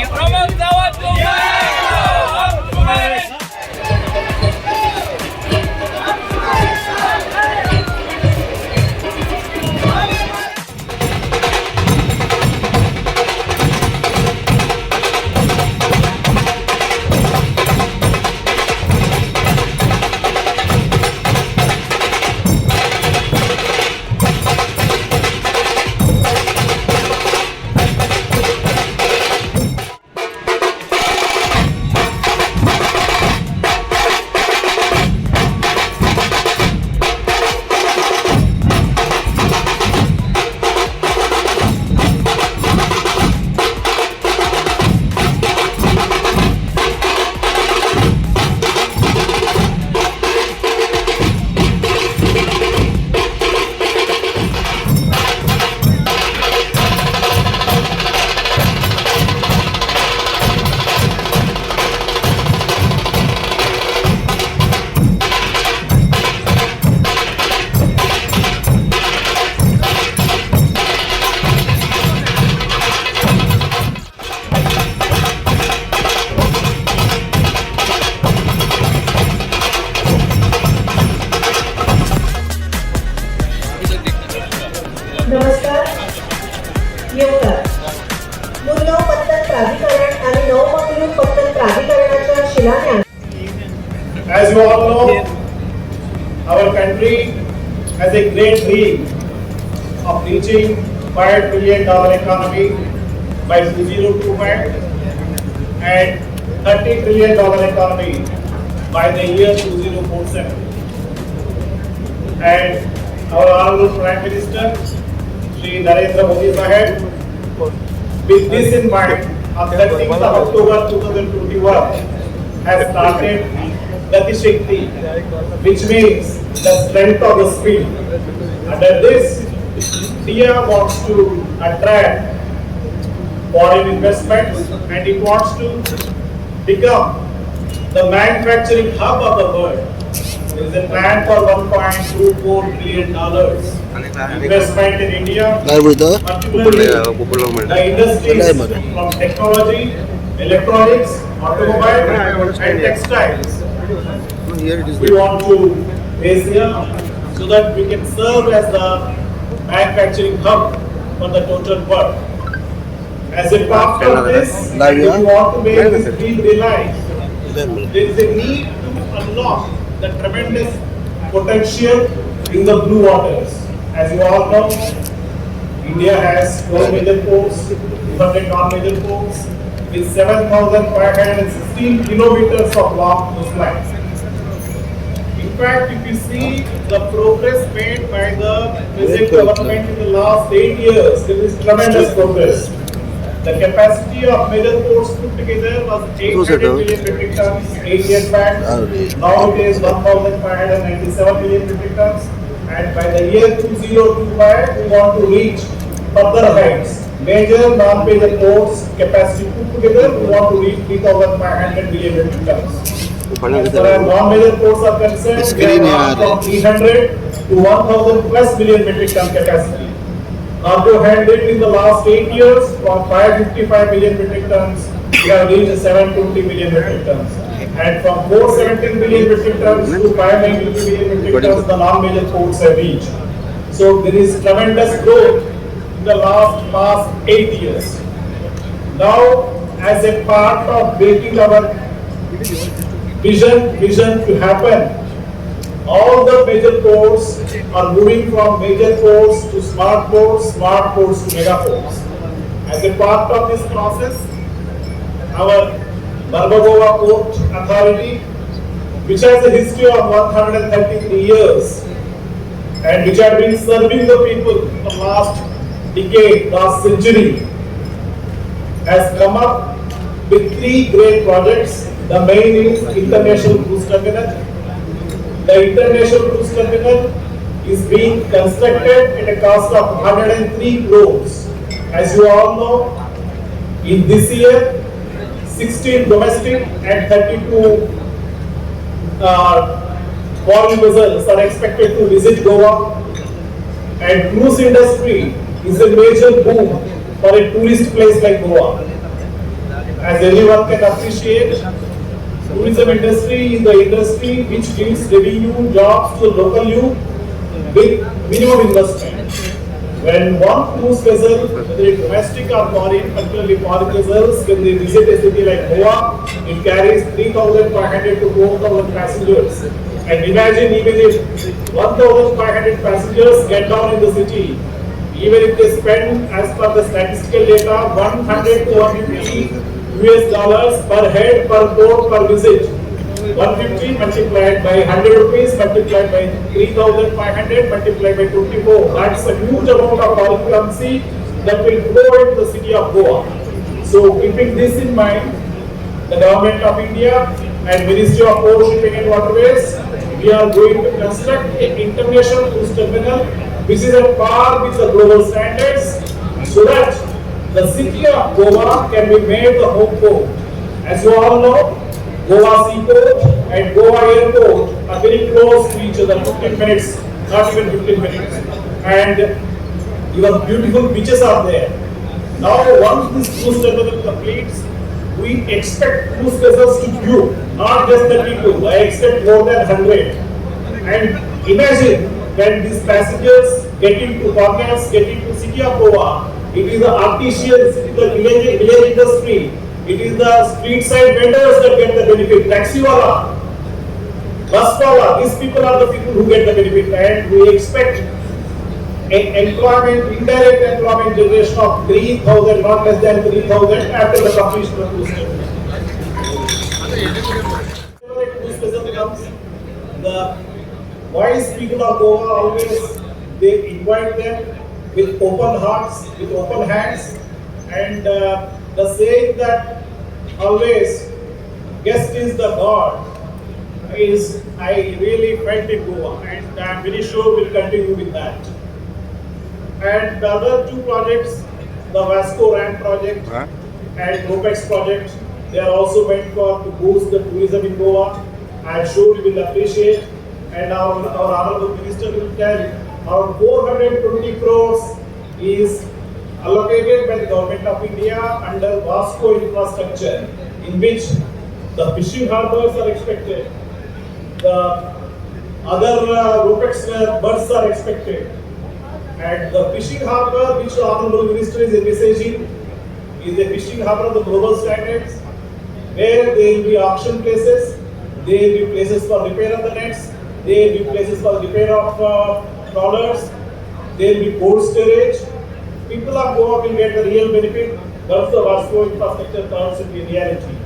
प्रमोद सावंत नमस्कार. येवकार. मुरगाव पत्तन प्राधिकरण आणि नवमंगलूर पत्तन प्राधिकरणाचा शिलान्यास. As you all know, our country has a great dream of reaching $5 trillion economy by 2025 and $30 trillion economy by the year 2047. And our Honorable Prime Minister, Shri Narendra Modi Sahib, with this in mind, on 13th of October 2021, has started Gati Shakti, which means the strength of the spirit. Under this, India wants to attract foreign investments and it wants to become the manufacturing hub of the world. There is a plan for $1.24 trillion investment in India, particularly the industries from technology, electronics, automobile and textiles. We want to base here so that we can serve as the manufacturing hub for the total world. As a part of this, if we want to make this dream realized, there is a need to unlock the tremendous potential in the blue waters. As you all know, India has 12 major ports, 200 non-major ports, with 7,516 kilometers of long coastlines. In fact, if you see the progress made by the present government in the last 8 years, there is tremendous progress. The capacity of major ports put together was 800 million metric tons 8 years back. Now it is 1,597 million metric tons. And by the year 2025, we want to reach further heights. Major, non-major ports capacity put together, we want to reach 3,500 million metric tons. As far as non-major ports are concerned, we have gone from 300 to 1,000 plus million metric ton capacity. Cargo handled in the last 8 years from 555 million metric tons, we have reached 720 million metric tons. And from 417 million metric tons to 592 million metric tons, the non-major ports have reached. So there is tremendous growth in the past 8 years. Now, as a part of making our vision to happen, all the major ports are moving from major ports to smart ports to mega ports. As a part of this process, our Barbagoa Port Authority, which has a history of 133 years and which have been serving the people for last decade, last century, has come up with 3 great projects. The main is International Cruise Terminal. The International Cruise Terminal is being constructed at a cost of 103 crores. As you all know, in this year, 16 domestic and 32 foreign vessels are expected to visit Goa. And cruise industry is a major boom for a tourist place like Goa. As everyone can appreciate, tourism industry is the industry which gives revenue, jobs to local youth with minimum investment. When one cruise vessel, whether it's domestic or foreign, particularly foreign vessels, when they visit a city like Goa, it carries 3,500 to 4,000 passengers. And imagine even if 1,500 passengers get down in the city, even if they spend, as per the statistical data, 100 to 150 US dollars per head, per boat, per visit. 150 multiplied by 100 rupees multiplied by 3,500 multiplied by 24. That's a huge amount of foreign currency that will flow into the city of Goa. So keeping this in mind, the Government of India and Ministry of Port, Shipping and Waterways, we are going to construct an international cruise terminal which is at par with the global standards, so that the city of Goa can be made the home port. As you all know, Goa Seaport and Goa Airport are very close to each other, 15 minutes, not even 15 minutes. And your beautiful beaches are there. Now, once this cruise terminal completes, we expect cruise vessels to queue, not just the people. I expect more than 100. And imagine when these passengers get into foreigners, get into city of Goa, it is the artisans, it is the village industry, it is the street side vendors that get the benefit. Taxi wala, bus wala, these people are the people who get the benefit, and we expect employment, indirect employment generation of 3,000, not less than 3,000 after the completion of cruise terminal. Cruise vessel comes, the wise people of Goa always, they invite them with open hearts, with open hands, and the saying that always guest is the God is, I really felt in Goa, and I'm very sure we'll continue with that. And the other two projects, the Vasco Ramp project and Ropex project, they are also meant for to boost the tourism in Goa. I'm sure you will appreciate, and our Honorable Minister will tell, around 420 crores is allocated by the Government of India under Vasco infrastructure, in which the fishing harbors are expected, the other Ropex berths are expected, and the fishing harbor which the Honorable Minister is envisaging is a fishing harbor of the global standards, where there will be auction places, there will be places for repair of the nets, there will be places for repair of trawlers, there will be boat storage. People of Goa will get the real benefit once the Vasco infrastructure turns into reality.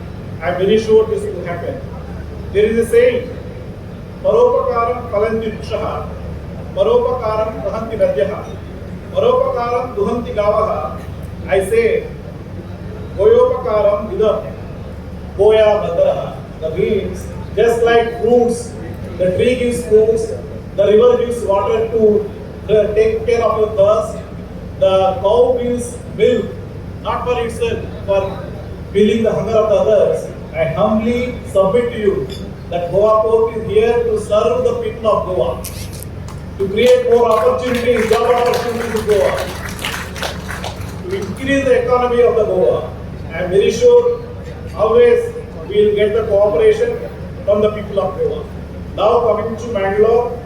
I am very sure this will happen. There is a saying, Paropakaram Palanti Vrikshaha, Paropakaram Dahanti Nadyaha, Paropakaram Duhanti Gavaha. I say, Goyopakaram Vidam, Goya Badaraha. That means, just like fruits, the tree gives fruits, the river gives water to take care of your thirst, the cow gives milk, not for itself, for filling the hunger of the others. I humbly submit to you that Goa Port is here to serve the people of Goa, to create more opportunities, job opportunities in Goa, to increase the economy of the Goa. I am very sure always we will get the cooperation from the people of Goa. Now coming to Bangalore.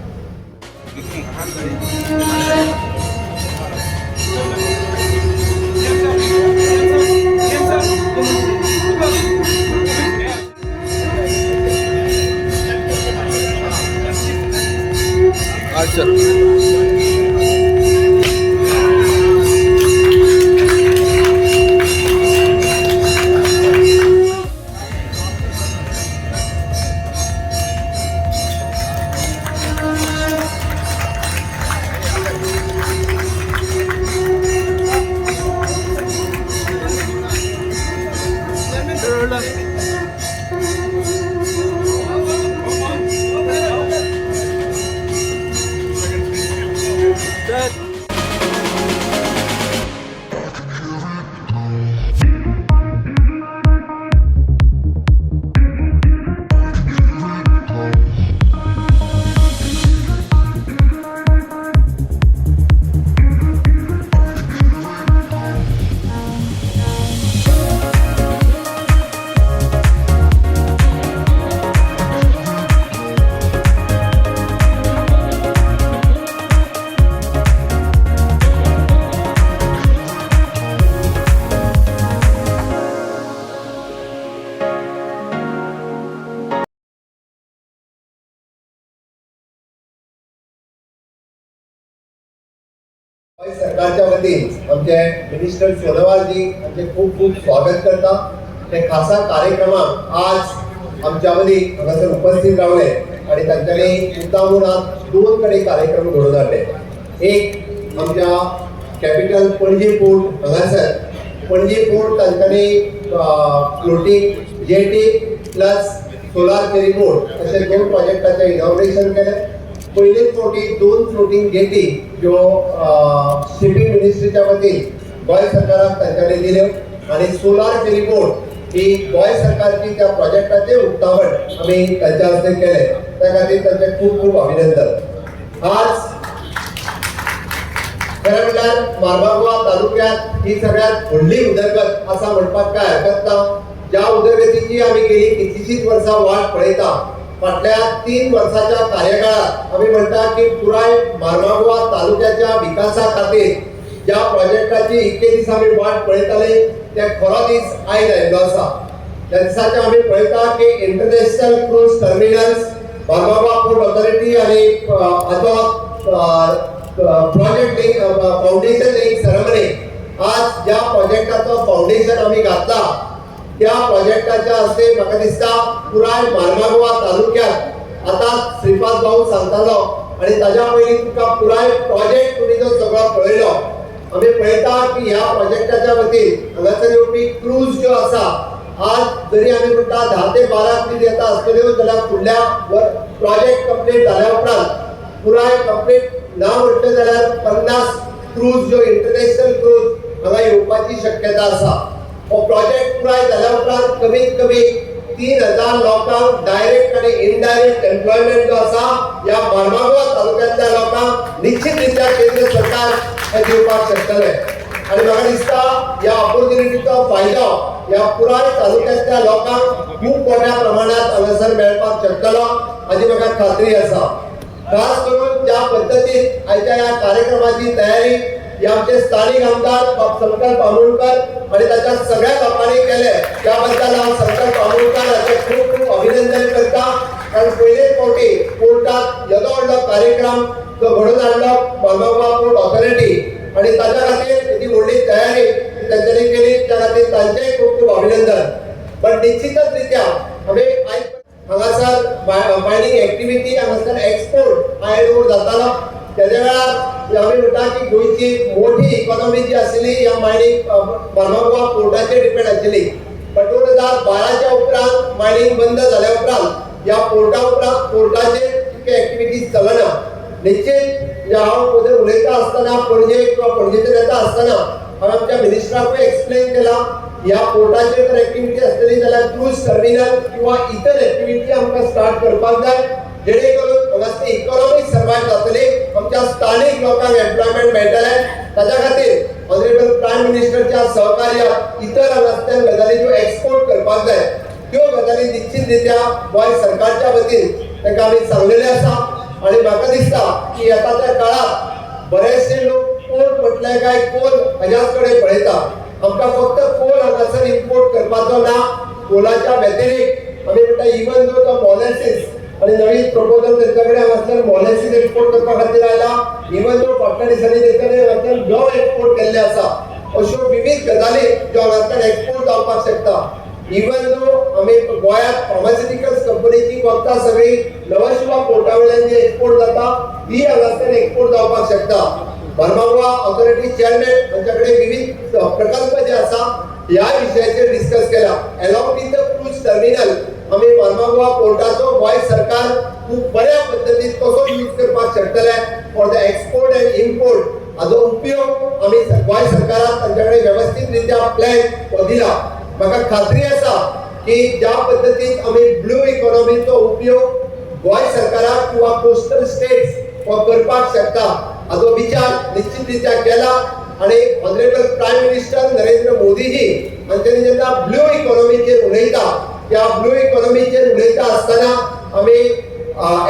सरकारच्या वतीन आमचे minister सोनोवालजी आमचे खूप खूप स्वागत करता. ते खासा कार्यक्रमाक आज आमच्या मदीं हांगासर उपस्थित रावले आणि तांच्यांनी मुद्दामून दोन कडेन कार्यक्रम घडोवन हाडले. एक आमच्या कॅपिटल पणजी पोर्ट हांगासर पणजी पोर्ट तांच्यांनी floating jetty plus solar ferry boat अशे दोन प्रोजेक्टाचे इनॉग्रेशन केले. पहिले फावटी दोन फ्लोटिंग जेटी ज्यो शिपिंग मिनिस्ट्रीच्या वतीन गोंय सरकाराक तांच्यांनी दिल्यो आणि सोलार फेरी बोट ही गोंय सरकारची त्या प्रोजेक्टाचे उक्तावण आमी तांच्या हस्ते केले. त्या खातीर तांचे खूप खूप अभिनंदन. आज खरें म्हणल्यार मारवागुवा तालुक्यांत ही सगळ्यात व्हडली उदरगत आसा म्हणपाक काय हरकत ना. ज्या उदरगतीची आमी गेली कितलीशींच वर्सां वाट पळयता. फाटल्या 3 वर्साच्या कार्यकाळात आम्ही म्हणता की पुराय मारवागुवा तालुक्याच्या विकासा खातीर ज्या प्रोजेक्टाची इतके दीस आमी वाट पळयताले ते खरो दीस आयज आयिल्लो आसा. त्या दिसाचे आमी पळयता की international cruise terminals Mormugao port authority आणि हाचो प्रोजेक्ट फाउंडेशन लेईंग सेरेमनी आज ज्या प्रोजेक्टाचो फाउंडेशन आमी घातला त्या प्रोजेक्टाच्या हस्ते म्हाका दिसता पुराय मारवागुवा तालुक्यात आता श्रीपाद भाऊ सांगतालो आणि ताज्या पयलीं तुका पुराय प्रोजेक्ट तुमी जो सगळो पळयलो आमी पळयता की ह्या प्रोजेक्टाच्या वतीन हांगासर येवपी क्रूज ज्यो आसा आज जरी आमी म्हणटा 10 ते 12 क्रूज येता आसतल्यो जाल्यार फुडल्या प्रोजेक्ट कंप्लीट जाल्या उपरांत पुराय कंप्लीट ना म्हटलें जाल्यार 50 क्रूज ज्यो इंटरनॅशनल क्रूज हांगा येवपाची शक्यता आसा. हो प्रोजेक्ट पुराय जाल्या उपरांत कमीत कमी 3000 लोकांक डायरेक्ट आणि इनडायरेक्ट एम्प्लॉयमेंट जो आसा ह्या मारवागुवा तालुक्यांतल्या लोकांक निश्चितरित्या केंद्र सरकार हे दिवपाक शकतले. आणि म्हाका दिसता ह्या ऑपॉर्च्युनिटीचो फायदो ह्या पुराय तालुक्यांतल्या लोकांक खूब मोठ्या प्रमाणात हांगासर मेळपाक शकतलो हाची म्हाका खात्री आसा. खास करून ज्या पद्दतीन आयच्या ह्या कार्यक्रमाची तयारी हे आमचे स्थानिक आमदार संकल्प आमोणकर आणि त्याच्या सगळ्या लोकांनी केले त्याबद्दल हांव संकल्प आमोणकर हाचे खूप खूप अभिनंदन करता. कारण पयलेच फावटी कोर्टात येदो व्हडलो कार्यक्रम जो घडोवन हाडलो मारवागुवा पोर्ट ऑथॉरिटी आणि ताच्या खातीर जी व्हडली तयारी तांच्यांनी केली त्या खातीर तांचेय खूप खूप अभिनंदन. पण निश्चितच रित्या आमी आयज हांगासर मायनिंग एक्टिविटी हांगासर एक्सपोर्ट आयर्न ओर जातालो त्याच्या वेळार आमी म्हणटा की गोंयची मोठी इकॉनॉमी जी आशिल्ली ह्या मायनिंग मारवागुवा पोर्टाचेर डिपेंड आशिल्ली. पण 2012च्या उपरांत मायनिंग बंद जाल्या उपरांत ह्या पोर्टा उपरांत पोर्टाचेर तितके एक्टिविटीज चलना. निश्चित हांव उलयता आसतना पणजे किंवा पणजेचेर येता आसतना हांवें आमच्या मिनिस्टराकूय एक्सप्लेन केला ह्या पोर्टाचेर जर एक्टिविटी आसतली जाल्यार क्रूज टर्मिनल किंवा इतर एक्टिविटी आमकां स्टार्ट करपाक जाय जेणे करून हांगासर इकॉनॉमी सर्वायव जातली आमच्या स्थानिक लोकांक एम्प्लॉयमेंट मेळटले. ताच्या खातीर ऑनरेबल प्रायम मिनिस्टरच्या सहकार्यान इतर हांगासर गजाली ज्यो एक्सपोर्ट करपाक जाय त्यो गजाली निश्चित रित्या गोंय सरकारच्या वतीन ताका आमी सांगलेले आसा. आणि म्हाका दिसता की येताच्या काळात बरेचशे लोक कोल म्हटले काय कोल हाच्याच कडेन पळयता. आमकां फक्त कोल हांगासर इम्पोर्ट करपाचो ना. कोलाच्या व्यतिरिक्त आमी म्हणटा इवन जो तो मॉलेसिस आणि नवीन प्रपोजल त्यांच्याकडे हांगासर मॉलेसिस एक्सपोर्ट करपा खातीर आयला. इवन जो फाटल्या दिसांनी तेंच्यानी हांगासर गव एक्सपोर्ट केल्ले आसा. अश्यो विविध गजाली ज्यो हांगासर एक्सपोर्ट जावपाक शकता. इवन जो आमी गोंयांत फार्मास्युटिकल्स कंपनीची वखदां सगळी नवशिवा पोर्टा वयल्यान जी एक्सपोर्ट जाता ती हांगासर एक्सपोर्ट जावपाक शकता. मारवागुवा ऑथॉरिटी चेअरमॅन हांच्याकडे विविध प्रकल्प जे आसा ह्या विशयाचेर डिस्कस केला. Along with the cruise terminal आमी मारवागुवा पोर्टाचो गोंय सरकार खूब बऱ्या पद्दतीन कसो यूज करपाक शकतले for the export and import हाचो उपयोग आमी गोंय सरकारान तांच्याकडे व्यवस्थित रित्या प्लॅन दिला. म्हाका खात्री आसा की ज्या पद्दतीन आमी ब्लू इकॉनॉमीचो उपयोग गोंय सरकाराक किंवा कोस्टल स्टेट्स करपाक शकता हाचो विचार निश्चित रित्या केला. आणि ऑनरेबल प्रायम मिनिस्टर नरेंद्र मोदीजी हांच्यांनी जेन्ना ब्लू इकॉनॉमीचेर उलयता त्या ब्लू इकॉनॉमीचेर उलयता आसतना आमी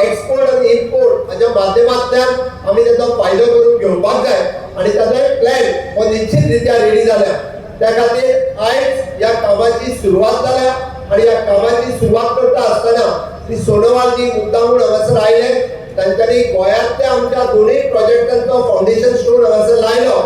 एक्सपोर्ट आनी इम्पोर्ट हाच्या माध्यमांतल्यान आमी ताचो फायदो करून घेवपाक जाय आणि ताचो प्लॅन हो निश्चित रित्या रेडी जाल्या. त्या खातीर आयज ह्या कामाची सुरवात जाल्या आणि ह्या कामाची सुरवात करता आसतना श्री सोनोवालजी मुद्दामून हांगासर आयले. तांच्यांनी गोंयांतल्या आमच्या दोनूय प्रोजेक्टांचो फाउंडेशन स्टोन हांगासर लायलो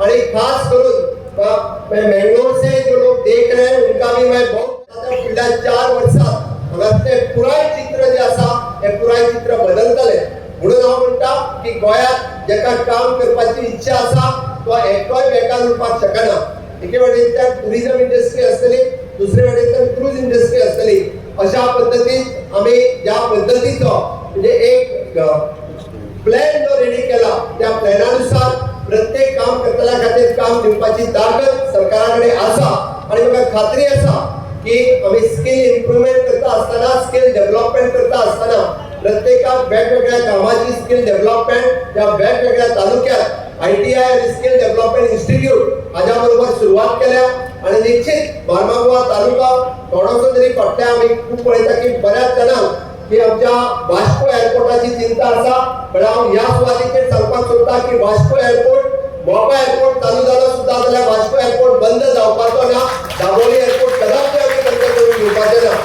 आणि खास करून मैंगलोर से जो लोग देख रहे हैं उनका भी मैं बहुत फुडल्या 4 वर्सात हांगासले पुराय चित्र जे आसा हे पुराय चित्र बदलतले म्हणून हांव म्हणटा की गोंयांत जेका काम करपाची इच्छा आसा तो एकटोय बेकार उरपाक शकना एके वटेनच्यान टुरिझम इंडस्ट्री आसतली दुसरे वटेनच्यान क्रूज इंडस्ट्री आसतली अशा पद्धतीन आमी ज्या पद्धतीचो म्हणजे एक प्लॅन जो रेडी केला त्या प्लॅनानुसार प्रत्येक काम करतल्या खातीर काम दिवपाची ताकद सरकाराकडे आसा आणि म्हाका खात्री आसा की आमी स्किल इम्प्रुवमेंट करता आसतना स्किल डेव्हलपमेंट करता आसतना प्रत्येकाक वेगवेगळ्या कामाची स्किल डेव्हलपमेंट या वेगवेगळ्या तालुक्यात ITI आणि स्किल डेव्हलपमेंट इन्स्टिट्यूट हाच्या बरोबर सुरुवात केल्या आणि निश्चित मार्मागुआ तालुका थोडोसो तरी फाटल्या आमी खूब पळयता की बऱ्याच जाणांक की आमच्या वास्को एअरपोर्टाची चिंता आसा पण हांव ह्या सुवातेचेर सांगपाक सोदता की वास्को एअरपोर्ट मोपा एअरपोर्ट चालू जालो सुद्दां जाल्यार वास्को एअरपोर्ट बंद जावपाचो ना दाबोळी एअरपोर्ट कदापि आमी बंद करून घेवपाचें ना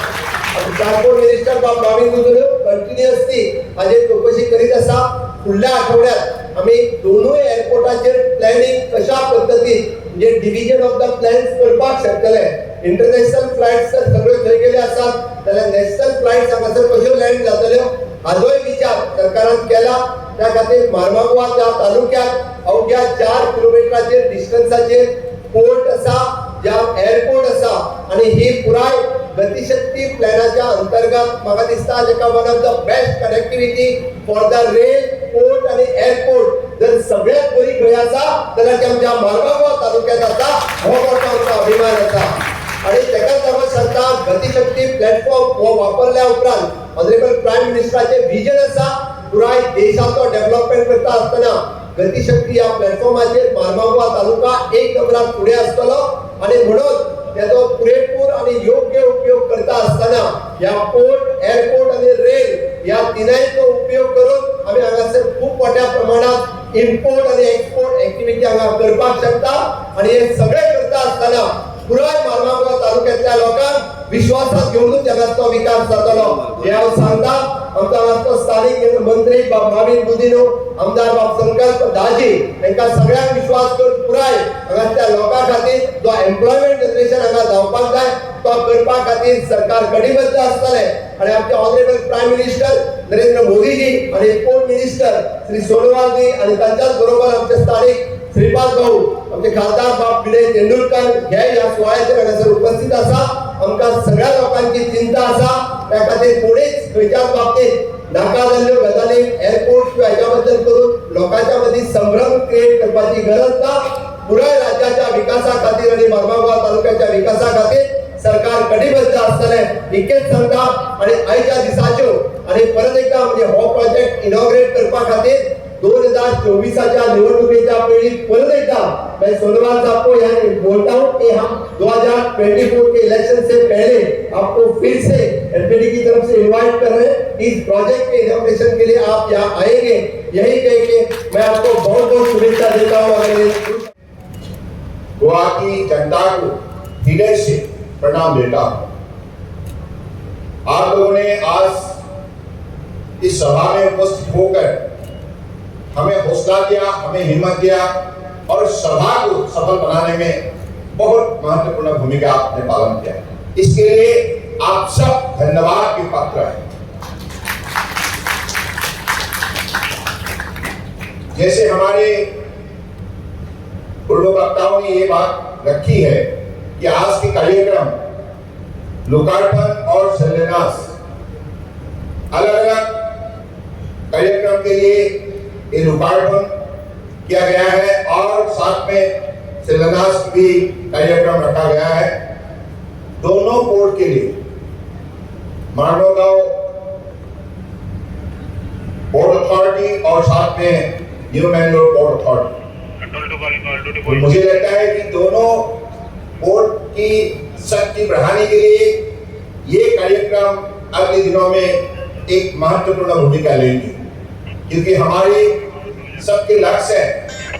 ट्रान्सपोर्ट मिनिस्टर बाब माविन गुजर कंटिन्युअसली हाजेर चौकशी करीत आसा फुडल्या आठवड्यात आमी दोनूय एअरपोर्टाचेर प्लॅनिंग कशा पद्धतीन म्हणजे डिव्हिजन ऑफ द प्लॅन्स करपाक शकतले इंटरनॅशनल फ्लायट्स तर सगळ्यो थंय गेले आसात जाल्यार नॅशनल फ्लायट्स हांगासर कश्यो लँड जातल्यो हाजोय विचार सरकारान केला त्या खातीर मार्मागुआ त्या तालुक्यात अवघ्या 4 किलोमिटराचेर डिस्टन्साचेर पोर्ट आसा ज्या एअरपोर्ट आसा आणि ही पुराय गतिशक्ती प्लॅनाच्या अंतर्गत म्हाका दिसता जेका one of the best connectivity for the rail port आणि एअरपोर्ट जर सगळ्यात बरी खंय आसा जाल्यार ती आमच्या मार्मागुआ तालुक्यात आसा हो मोठा आमचो अभिमान आसा आणि तेकाच हांव सांगता गतिशक्ती प्लॅटफॉर्म हो वापरल्या उपरांत ऑनरेबल प्रायम मिनिस्टराचे विजन आसा पुराय देशाचो डेव्हलपमेंट करता आसतना गतिशक्ती या प्लॅटफॉर्माचेर मार्मागुआ तालुका एक नंबराक फुडें आसतलो आणि म्हणून त्याचो पुरेपूर आणि योग्य उपयोग करता असताना या पोर्ट एअरपोर्ट आणि रेल या तिनायचो उपयोग करून आम्ही हांगासर खूप मोठ्या प्रमाणात इम्पोर्ट आणि एक्सपोर्ट ऍक्टिव्हिटी हांगा करपाक शकता आणि हे सगळे करता असताना पुराय मार्मागुआ तालुक्यातल्या लोकांक विश्वासात घेऊनच जगाचो विकास जातलो हे हांव सांगता आमचो हांगाचो स्थानिक मंत्री बाब माविन गुदिनो आमदार बाब संकल्प दाजी तांकां सगळ्यांक विश्वास करून पुराय हांगाच्या लोकां खातीर जो एम्प्लॉयमेंट जनरेशन हांगा जावपाक जाय तो करपा खातीर सरकार कटिबद्ध आसतले आणि आमचे ऑनरेबल प्रायम मिनिस्टर नरेंद्र मोदीजी आणि पोर्ट मिनिस्टर श्री सोनोवाल जी आणि तांच्याच बरोबर आमचे स्थानिक श्रीपाद भाऊ आमचे खासदार बाब विनय तेंडुलकर हे या सुवाळ्याचेर हांगासर उपस्थित आसा आमकां सगळ्या लोकांची चिंता आसा त्या खातीर कोणीच खंयच्याच बाबतीत नाका जाल्ल्यो गजाली एअरपोर्ट किंवा हेच्या बद्दल करून लोकांच्या मदीं संभ्रम क्रिएट करपाची गरज ना पुराय राज्याच्या विकासा खातीर आणि मार्मागुआ तालुक्याच्या विकासा खातीर सरकार कटिबद्ध आसतले इतकेच सांगता आणि आयच्या दिसाच्यो आणि परत एकदा म्हणजे हो प्रोजेक्ट इनॉग्रेट करपा खातीर 2024च्या निवडणुकीच्या पहले परत एकदा मैं सोनोवाल साहब को यहाँ बोलता हूँ कि हम 2024 के इलेक्शन से पहले आपको फिर से एलपीडी की तरफ से इनवाइट कर रहे हैं इस प्रोजेक्ट के इनॉग्रेशन के लिए आप यहाँ आएंगे यही कह के मैं आपको बहुत बहुत शुभेच्छा देता हूँ गोवा की जनता को हृदय से प्रणाम देता हूँ आप लोगों ने आज इस सभा में उपस्थित होकर हमें हौसला दिया हमें हिम्मत दिया और सभा को सफल बनाने में बहुत महत्वपूर्ण भूमिका आपने पालन किया इसके लिए आप सब धन्यवाद के पात्र हैं जैसे हमारे पूर्व वक्ताओं ने ये बात रखी है कि आज के कार्यक्रम लोकार्पण और शिलान्यास अलग अलग कार्यक्रम के लिए ये लोकार्पण किया गया है और साथ में शिलान्यास भी कार्यक्रम रखा गया है दोनों पोर्ट के लिए मार्मागुआ पोर्ट अथॉरिटी और साथ में न्यू मैंगलोर पोर्ट अथॉरिटी मुझे लगता है कि दोनों पोर्ट की शक्ति बढ़ाने के लिए ये कार्यक्रम अगले दिनों में एक महत्वपूर्ण भूमिका लेंगे क्योंकि हमारे सबके लक्ष्य है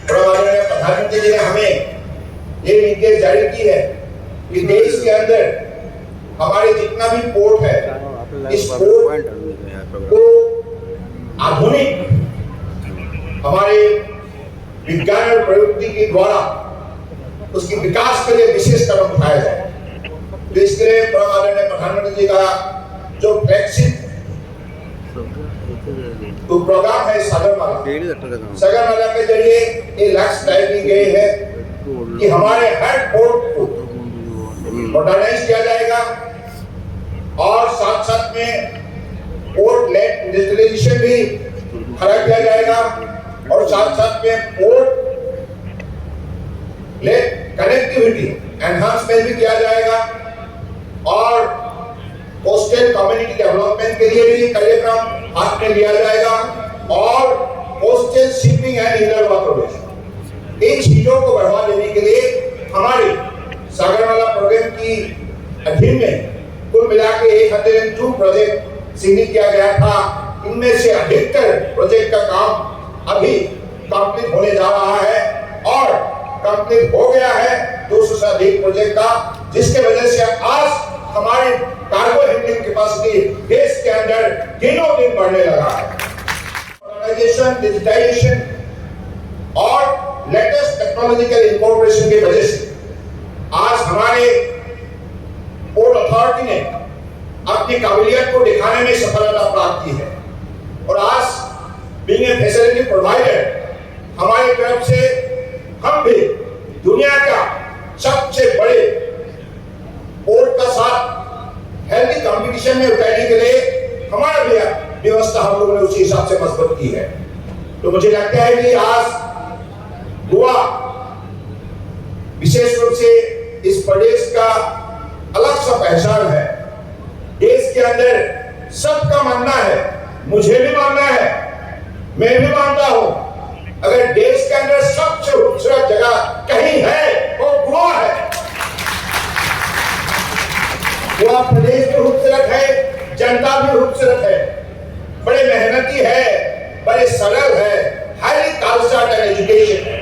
प्रधानमंत्री जी ने हमें ये निर्देश जारी की है कि देश के अंदर हमारे जितना भी पोर्ट है इस पोर्ट को आधुनिक हमारे विज्ञान और प्रयुक्ति के द्वारा उसकी विकास के लिए विशेष कदम उठाया जाए। तो इसके लिए आदरणीय प्रधानमंत्री जी का जो फ्लैगशिप तो प्रोग्राम है सागरमाला के जरिए ये लक्ष्य तय की गई है कि हमारे हर पोर्ट को मॉडर्नाइज किया जाएगा और साथ साथ में पोर्ट लेट इंडस्ट्रियलाइजेशन भी खड़ा किया जाएगा और साथ साथ में पोर्ट लेट कनेक्टिविटी एनहांसमेंट भी किया जाएगा और कोस्टल कम्युनिटी डेवलपमेंट के लिए भी कार्यक्रम हाथ में लिया जाएगा और coastal shipping and inner waterways इन चीजों को बढ़ावा देने के लिए हमारे सागरमाला प्रोग्राम की अधीन में कुल मिला के 102 प्रोजेक्ट चिन्हित किया गया था। इनमें से अधिकतर प्रोजेक्ट का काम अभी कंप्लीट होने जा रहा है और कंप्लीट हो गया है 200 से अधिक प्रोजेक्ट का, जिसके वजह से आज हमारी कार्गो हैंडलिंग कैपेसिटी देश के अंदर दिनों दिन बढ़ने लगा है। मॉडर्नाइजेशन, डिजिटाइजेशन और लेटेस्ट टेक्नोलॉजिकल इंकॉर्पोरेशन की वजह से आज हमारे पोर्ट अथॉरिटी ने अपनी काबिलियत को दिखाने में सफलता प्राप्त की है और आज बीइंग ए फैसिलिटी प्रोवाइडर हमारी तरफ से हम भी दुनिया का सबसे बड़े पोर्ट का साथ हेल्दी कंपटीशन में उतरने के लिए हमारा भी व्यवस्था हम लोगों ने उसी हिसाब से मजबूत की है। तो मुझे लगता है कि आज गोवा विशेष रूप से इस प्रदेश का अलग सा पहचान है। देश के अंदर सबका मानना है, मुझे भी मानना है, मैं भी मानता हूं, अगर देश के अंदर सबसे खूबसूरत जगह कहीं है वो गोवा है। गोवा प्रदेश भी खूबसूरत है, जनता भी खूबसूरत है, बड़े मेहनती है, बड़े सरल है, हाईली क्वालिफाइड एजुकेशन है।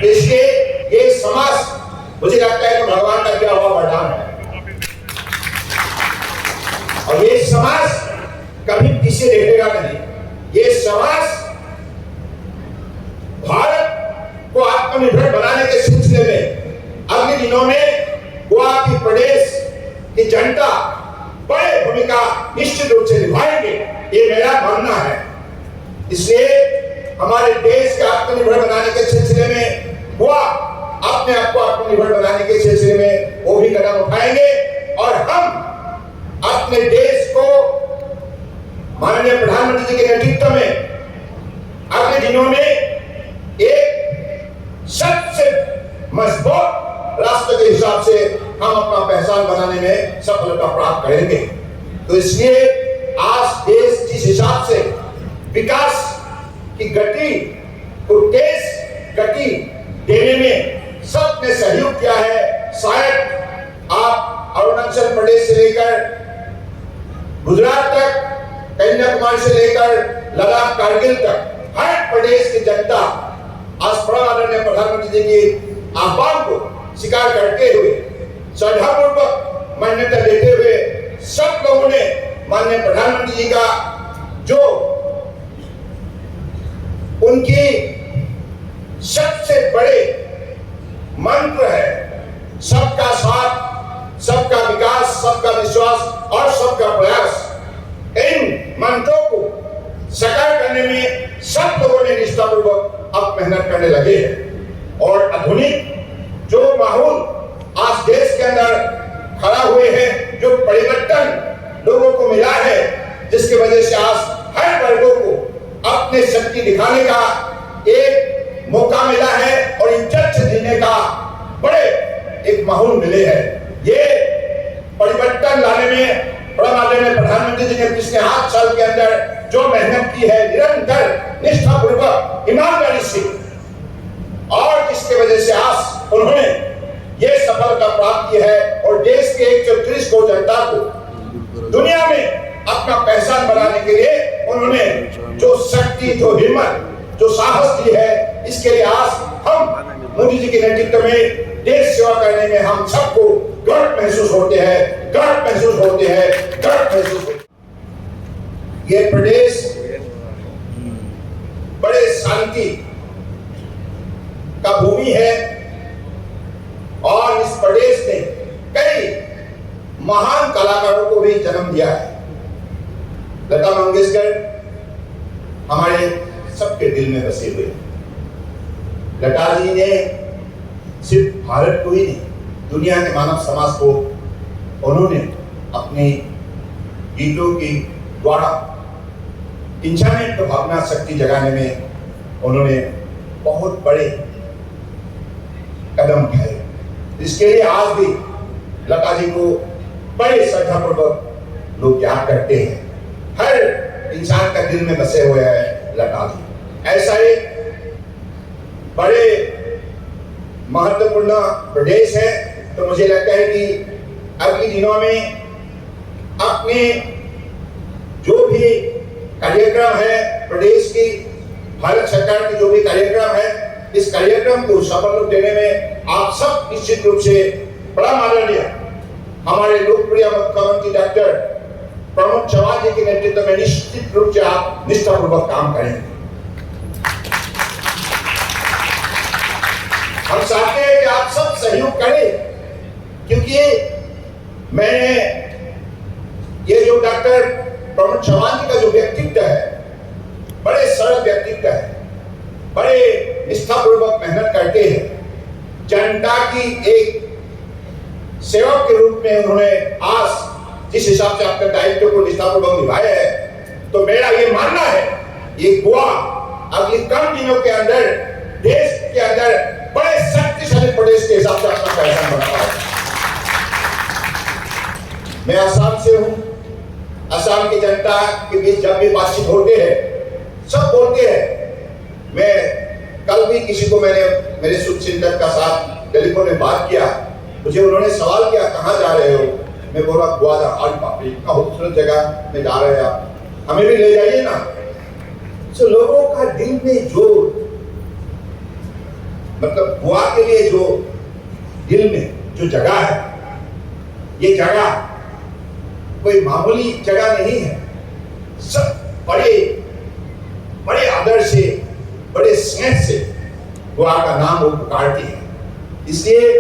इसलिए ये समाज मुझे लगता है कि भगवान का दिया हुआ वरदान है और ये समाज कभी पीछे देखेगा नहीं। ये समाज भारत को आत्मनिर्भर बनाने के सिलसिले में अगले दिनों में गोवा की प्रदेश की जनता बड़ी भूमिका निश्चित रूप से निभाएंगे, ये मेरा मानना है। इसलिए हमारे देश को आत्मनिर्भर बनाने के सिलसिले में गोवा अपने आप को आत्मनिर्भर बनाने के सिलसिले में वो भी कदम उठाएंगे और हम अपने देश को माननीय प्रधानमंत्री जी के नेतृत्व में अगले दिनों में एक सबसे मजबूत राष्ट्र के हिसाब से हम अपना पहचान बनाने में सफलता प्राप्त करेंगे। तो इसलिए आज देश जिस हिसाब से विकास की गति को तेज गति देने में सबने सहयोग किया है। शायद आप अरुणाचल प्रदेश से लेकर गुजरात तक, कन्याकुमारी से लेकर लद्दाख कारगिल तक हर प्रदेश की जनता आज आदरणीय प्रधानमंत्री जी के आह्वान को स्वीकार करते हुए श्रद्धापूर्वक मान्यता देते हुए सब लोगों ने माननीय प्रधानमंत्री जी का जो उनकी सबसे बड़े मंत्र है, सबका साथ, सबका विकास, सबका विश्वास और सबका प्रयास, इन मंत्रों को साकार करने में सब लोगों ने निष्ठापूर्वक अब मेहनत करने लगे हैं और आधुनिक जो माहौल आज देश के अंदर खड़ा हुए हैं, जो परिवर्तन लोगों को मिला है, जिसकी वजह से आज हर वर्गों को अपने शक्ति दिखाने का एक मौका मिला है और इज्जत से जीने का बड़े एक माहौल मिले हैं। ये परिवर्तन लाने में आदरणीय प्रधानमंत्री जी ने पिछले 8 साल के अंदर जो मेहनत की है, निरंतर निष्ठापूर्वक ईमानदारी से, और जिसके वजह से आज उन्होंने ये सफलता प्राप्त की है और देश के 130 करोड़ जनता को दुनिया में अपना पहचान बनाने के लिए उन्होंने जो शक्ति, जो हिम्मत, जो साहस दी है, इसके लिए आज हम मोदी जी के नेतृत्व में देश सेवा करने में हम सबको गर्व महसूस होते हैं, गर्व महसूस होते हैं, गर्व महसूस होते हैं। ये प्रदेश बड़े शांति का भूमि है और इस प्रदेश ने कई महान कलाकारों को भी जन्म दिया है। लता मंगेशकर हमारे सबके दिल में बसे हुए। लता जी ने सिर्फ भारत को ही नहीं, दुनिया के मानव समाज को उन्होंने अपने गीतों के द्वारा इंसानियत को भावना शक्ति जगाने में उन्होंने बहुत बड़े कदम उठाए। इसके लिए आज भी लता जी को बड़े श्रद्धापूर्वक लोग याद करते हैं। हर इंसान का दिल में बसे हुए हैं लता जी। ऐसा एक बड़े महत्वपूर्ण प्रदेश है, तो मुझे लगता है कि अगले दिनों में अपने जो भी कार्यक्रम है प्रदेश की, भारत सरकार की जो भी कार्यक्रम है, इस कार्यक्रम को सफल रूप देने में आप सब निश्चित रूप से बड़ा माननीय हमारे लोकप्रिय मुख्यमंत्री डॉक्टर प्रमोद चौहान जी के नेतृत्व में निश्चित रूप से आप निष्ठापूर्वक काम करेंगे। हम चाहते हैं कि आप सब सहयोग करें, क्योंकि मैंने ये जो डॉक्टर प्रमोद चौहान जी का जो व्यक्तित्व है, बड़े सरल व्यक्तित्व है, बड़े निष्ठापूर्वक मेहनत करते हैं। जनता की एक सेवक के रूप में उन्होंने आज जिस हिसाब से अपने दायित्व को निष्ठापूर्वक निभाया है, तो मेरा ये मानना है ये गोवा अगले कम दिनों के अंदर देश के अंदर बड़े शक्तिशाली प्रदेश के हिसाब से अपना पहचान बना है। मैं असम से हूँ। असम की जनता के बीच जब भी बातचीत होते हैं सब बोलते हैं। मैं कल भी किसी को मैंने मेरे शुभचिंतक का साथ टेलीफोन में बात किया, मुझे उन्होंने सवाल किया कहाँ जा रहे हो, मैं बोला गोवा जा। आज बाप रे इतना खूबसूरत जगह में जा रहे हैं आप, हमें भी ले जाइए ना। तो लोगों का दिल में जो मतलब गोवा के लिए जो दिल में जो जगह है, ये जगह कोई मामूली जगह नहीं है। सब बड़े बड़े आदर से, बड़े स्नेह से गोवा का नाम वो पुकारती है। इसलिए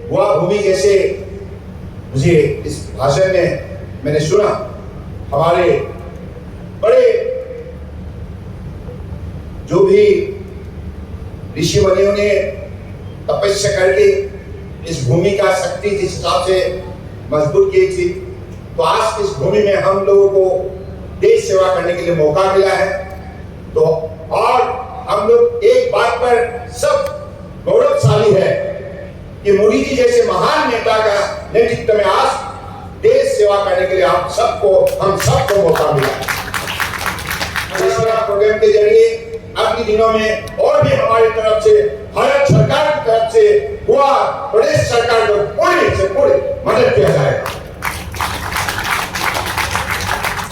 गोवा भूमि जैसे मुझे इस भाषण में मैंने सुना, हमारे बड़े जो भी ऋषि मुनियों ने तपस्या करके इस भूमि का शक्ति जिस हिसाब से मजबूत की थी, तो आज इस भूमि में हम लोगों को देश सेवा करने के लिए मौका मिला है। तो और हम लोग एक बात पर सब गौरवशाली है कि मोदी जी जैसे महान नेता का नेतृत्व में आज देश सेवा करने के लिए आप सबको, हम सबको मौका मिला है। प्रोग्राम के जरिए अगले दिनों में और भी हमारी तरफ से, भारत सरकार की तरफ से गोवा प्रदेश सरकार को पूरी से पूरी मदद किया जाएगा।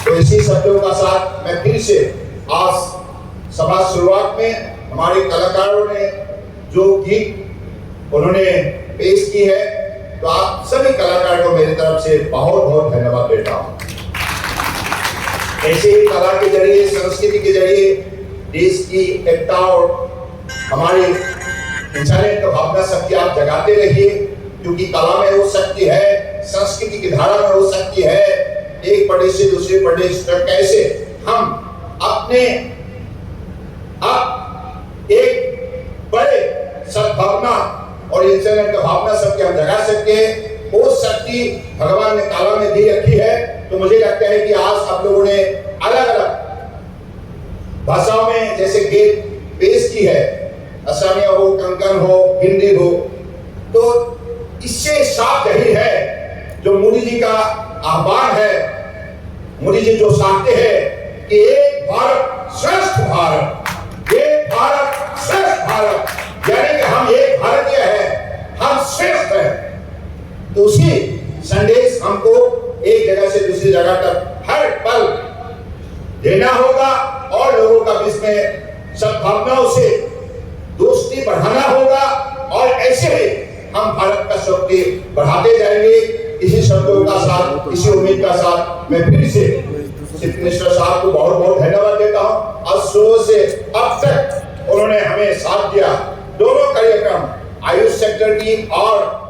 तो इसी शब्दों का साथ मैं फिर से आज सभा शुरुआत में हमारे कलाकारों ने जो गीत उन्होंने पेश की है, तो आप सभी कलाकार को मेरी तरफ से बहुत बहुत धन्यवाद देता हूं। ऐसे ही कला के जरिए, संस्कृति के जरिए देश की एकता और हमारी इंसानियत का भावना शक्ति आप जगाते रहिए, क्योंकि कला में वो शक्ति है, संस्कृति की धारा में वो शक्ति है। एक प्रदेश से दूसरे प्रदेश तक कैसे हम अपने आप एक बड़े सद्भावना और इंसानियत का भावना शक्ति हम जगा सकते हैं। वो शक्ति भगवान ने कला में दी रखी है। तो मुझे लगता है कि आज आप लोगों ने अलग अलग भाषाओं में जैसे गीत पेश की है, असमिया हो, कंकण हो, हिंदी हो, तो इससे साफ जाहिर है जो मोदी जी का आह्वान है, मोदी जी जो चाहते हैं कि एक भारत श्रेष्ठ भारत, एक भारत श्रेष्ठ भारत, यानी कि हम एक भारतीय हैं, हम श्रेष्ठ हैं। तो उसी संदेश हमको एक जगह से दूसरी जगह तक हर पल देना होगा और लोगों का बीच में सद्भावनाओं से दोस्ती बढ़ाना होगा और ऐसे ही हम भारत का शक्ति बढ़ाते जाएंगे। इसी शब्दों का साथ, इसी उम्मीद का साथ मैं फिर से चीफ मिनिस्टर साहब को बहुत बहुत धन्यवाद देता हूँ। शुरू से अब तक उन्होंने हमें साथ दिया। दोनों कार्यक्रम आयुष सेक्टर की और